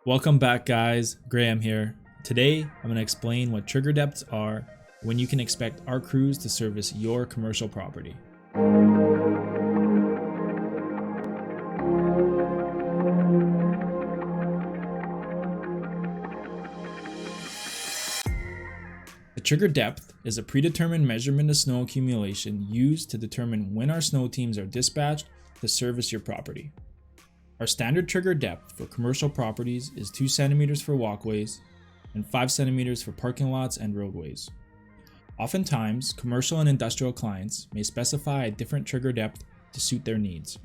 Welcome back, guys. Graham here. Today, I'm going to explain what trigger depths are, when you can expect our crews to service your commercial property. The trigger depth is a predetermined measurement of snow accumulation used to determine when our snow teams are dispatched to service your property. Our standard trigger depth for commercial properties is 2 centimeters for walkways and 5 centimeters for parking lots and roadways. Oftentimes, commercial and industrial clients may specify a different trigger depth to suit their needs.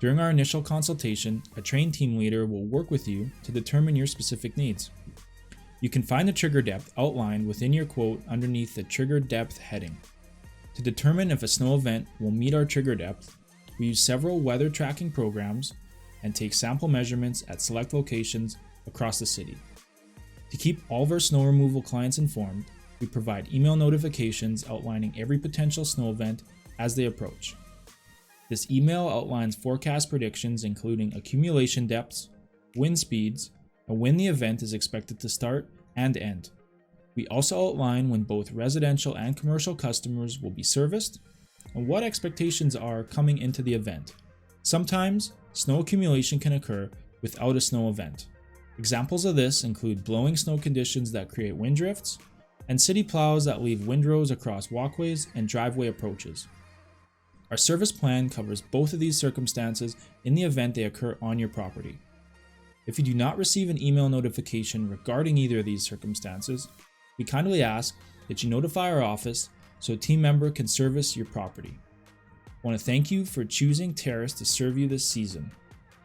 During our initial consultation, a trained team leader will work with you to determine your specific needs. You can find the trigger depth outlined within your quote underneath the trigger depth heading. To determine if a snow event will meet our trigger depth, we use several weather tracking programs and take sample measurements at select locations across the city. To keep all of our snow removal clients informed, we provide email notifications outlining every potential snow event as they approach. This email outlines forecast predictions including accumulation depths, wind speeds, and when the event is expected to start and end. We also outline when both residential and commercial customers will be serviced and what expectations are coming into the event. Sometimes, snow accumulation can occur without a snow event. Examples of this include blowing snow conditions that create wind drifts, and city plows that leave windrows across walkways and driveway approaches. Our service plan covers both of these circumstances in the event they occur on your property. If you do not receive an email notification regarding either of these circumstances, we kindly ask that you notify our office so a team member can service your property. I want to thank you for choosing Terrace to serve you this season.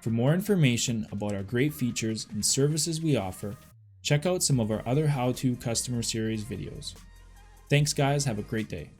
For more information about our great features and services we offer, check out some of our other how-to customer series videos. Thanks, guys. Have a great day.